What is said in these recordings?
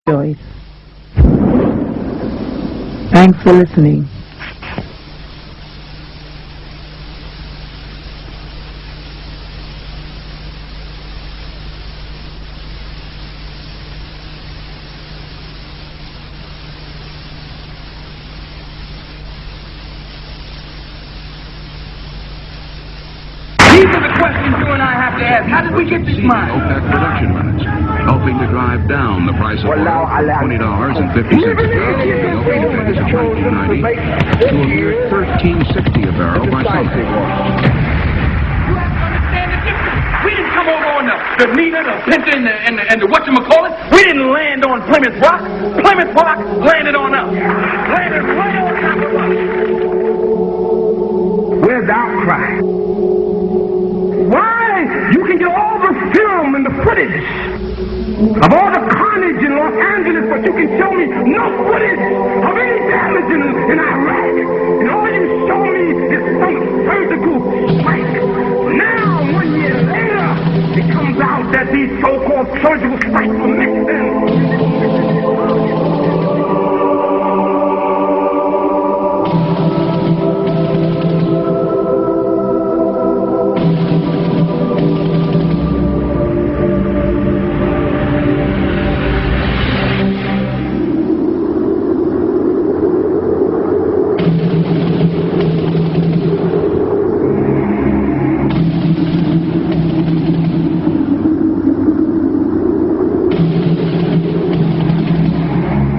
choice. Thanks for listening. How did we get these mines? OPEC production minutes, helping to drive down the price of oil from $20.50 a barrel in the opening of business in 1990 to a mere $13.60 a barrel by Sunday. You have to understand the difference. We didn't come over on the Nina, the Pinta, and the whatchamacallit. We didn't land on Plymouth Rock. Plymouth Rock landed on us. Landed right on top of us. Where's the outcry? Why? You can get all the film and the footage of all the carnage in Los Angeles, but you can show me no footage of any damage in Iraq. And all you show me is some surgical strike. Now, 1 year later, it comes out that these so-called surgical strikes were mixed in.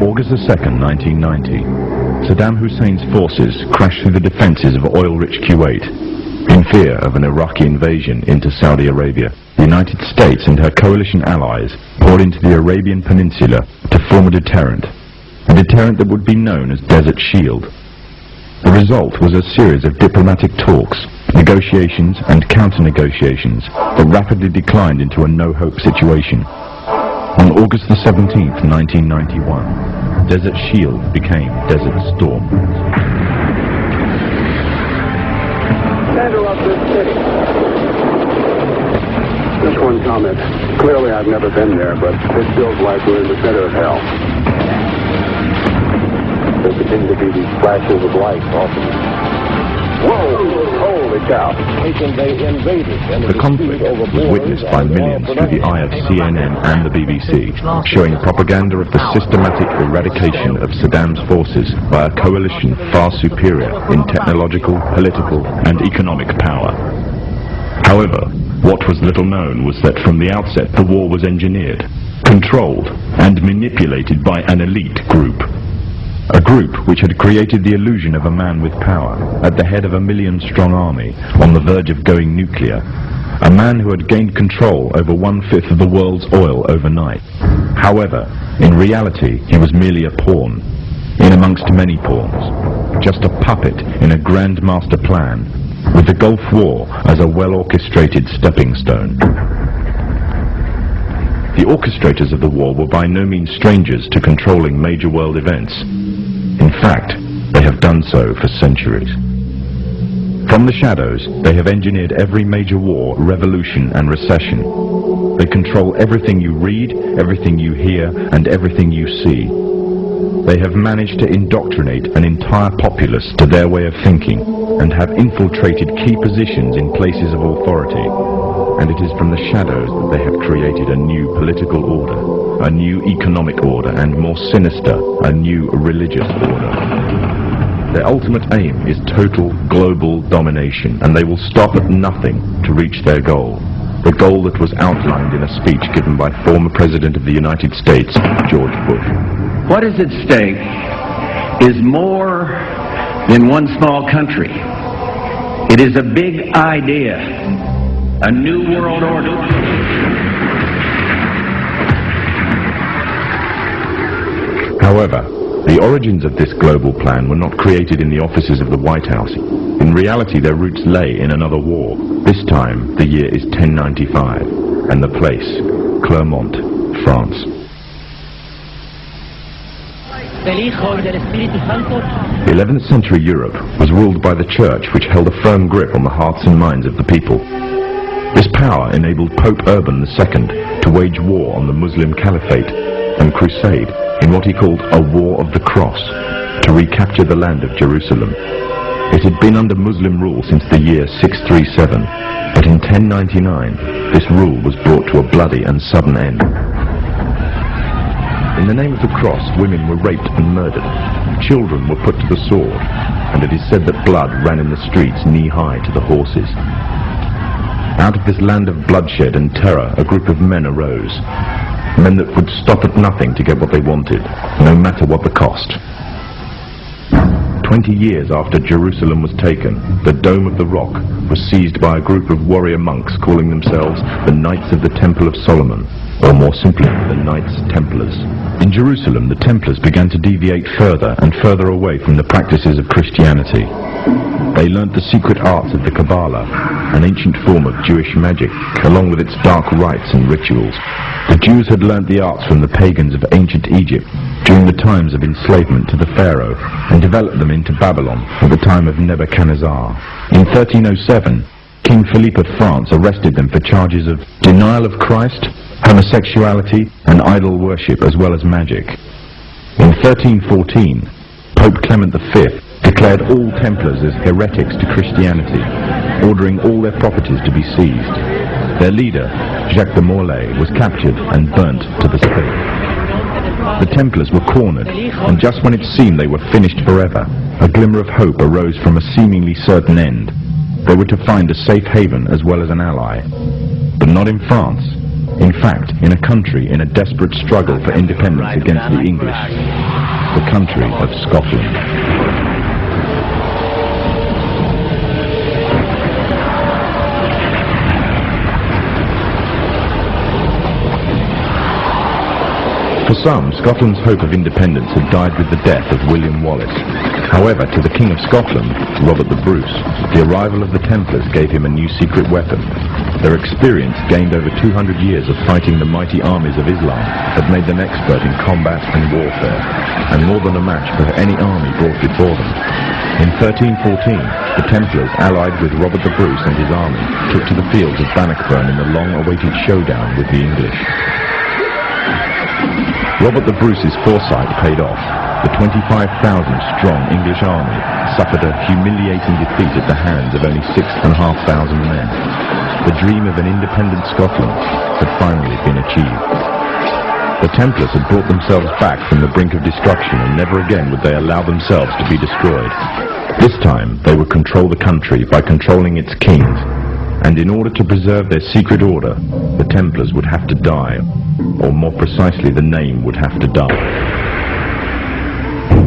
August 2nd, 1990. Saddam Hussein's forces crashed through the defences of oil-rich Kuwait in fear of an Iraqi invasion into Saudi Arabia. The United States and her coalition allies poured into the Arabian Peninsula to form a deterrent that would be known as Desert Shield. The result was a series of diplomatic talks, negotiations and counter-negotiations that rapidly declined into a no-hope situation. On August the 17th, 1991, Desert Shield became Desert Storm. Center of this city. Just one comment. Clearly I've never been there, but this feels like we're in the center of hell. There continue to be these flashes of light often. Whoa! Holy cow! The conflict was witnessed by millions through the eye of CNN and the BBC, showing propaganda of the systematic eradication of Saddam's forces by a coalition far superior in technological, political and economic power. However, what was little known was that from the outset the war was engineered, controlled and manipulated by an elite group. A group which had created the illusion of a man with power, at the head of a million-strong army, on the verge of going nuclear. A man who had gained control over 1/5 of the world's oil overnight. However, in reality, he was merely a pawn, in amongst many pawns. Just a puppet in a grand master plan, with the Gulf War as a well-orchestrated stepping stone. The orchestrators of the war were by no means strangers to controlling major world events. In fact, they have done so for centuries. From the shadows, they have engineered every major war, revolution and recession. They control everything you read, everything you hear, and everything you see. They have managed to indoctrinate an entire populace to their way of thinking, and have infiltrated key positions in places of authority. And it is from the shadows that they have created a new political order, a new economic order, and more sinister, a new religious order. Their ultimate aim is total global domination, and they will stop at nothing to reach their goal. The goal that was outlined in a speech given by former President of the United States, George Bush. What is at stake is more than one small country. It is a big idea, a new world order. However, the origins of this global plan were not created in the offices of the White House. In reality, their roots lay in another war. This time, the year is 1095, and the place, Clermont, France. The 11th century Europe was ruled by the Church, which held a firm grip on the hearts and minds of the people. This power enabled Pope Urban II to wage war on the Muslim Caliphate, and crusade in what he called a War of the Cross to recapture the land of Jerusalem. It had been under Muslim rule since the year 637, but in 1099 this rule was brought to a bloody and sudden end. In the name of the cross, women were raped and murdered. Children were put to the sword, and it is said that blood ran in the streets knee-high to the horses. Out of this land of bloodshed and terror, a group of men arose. Men that would stop at nothing to get what they wanted, no matter what the cost. 20 years after Jerusalem was taken, the Dome of the Rock was seized by a group of warrior monks calling themselves the Knights of the Temple of Solomon, or more simply, the Knights Templars. In Jerusalem, the Templars began to deviate further and further away from the practices of Christianity. They learnt the secret arts of the Kabbalah, an ancient form of Jewish magic, along with its dark rites and rituals. The Jews had learnt the arts from the pagans of ancient Egypt during the times of enslavement to the Pharaoh, and developed them into Babylon at the time of Nebuchadnezzar. In 1307, King Philippe of France arrested them for charges of denial of Christ, homosexuality, and idol worship, as well as magic. In 1314, Pope Clement V declared all Templars as heretics to Christianity, ordering all their properties to be seized. Their leader, Jacques de Molay, was captured and burnt to the stake. The Templars were cornered, and just when it seemed they were finished forever, a glimmer of hope arose from a seemingly certain end. They were to find a safe haven as well as an ally. But not in France. In fact, in a country in a desperate struggle for independence against the English. The country of Scotland. For some, Scotland's hope of independence had died with the death of William Wallace. However, to the King of Scotland, Robert the Bruce, the arrival of the Templars gave him a new secret weapon. Their experience, gained over 200 years of fighting the mighty armies of Islam, had made them expert in combat and warfare, and more than a match for any army brought before them. In 1314, the Templars, allied with Robert the Bruce and his army, took to the fields of Bannockburn in the long-awaited showdown with the English. Robert the Bruce's foresight paid off. The 25,000-strong English army suffered a humiliating defeat at the hands of only 6,500 men. The dream of an independent Scotland had finally been achieved. The Templars had brought themselves back from the brink of destruction, and never again would they allow themselves to be destroyed. This time, they would control the country by controlling its kings. And in order to preserve their secret order, the Templars would have to die, or more precisely, the name would have to die.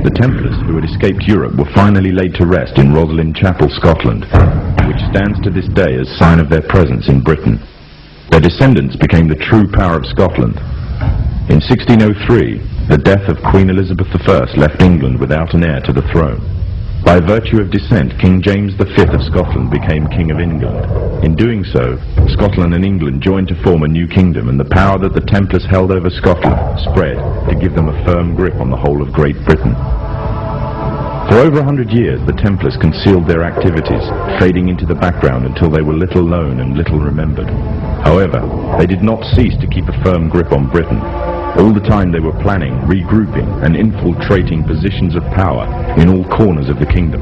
The Templars, who had escaped Europe, were finally laid to rest in Rosslyn Chapel, Scotland, which stands to this day as sign of their presence in Britain. Their descendants became the true power of Scotland. In 1603, the death of Queen Elizabeth I left England without an heir to the throne. By virtue of descent, King James V of Scotland became King of England. In doing so, Scotland and England joined to form a new kingdom, and the power that the Templars held over Scotland spread to give them a firm grip on the whole of Great Britain. For over 100 years, the Templars concealed their activities, fading into the background until they were little known and little remembered. However, they did not cease to keep a firm grip on Britain. All the time they were planning, regrouping, and infiltrating positions of power in all corners of the kingdom.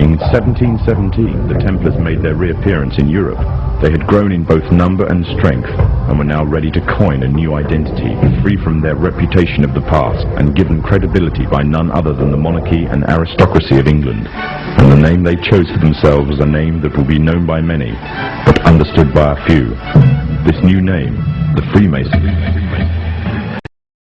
In 1717, the Templars made their reappearance in Europe. They had grown in both number and strength, and were now ready to coin a new identity, free from their reputation of the past, and given credibility by none other than the monarchy and aristocracy of England. And the name they chose for themselves was a name that will be known by many, but understood by a few. This new name, the Freemasons.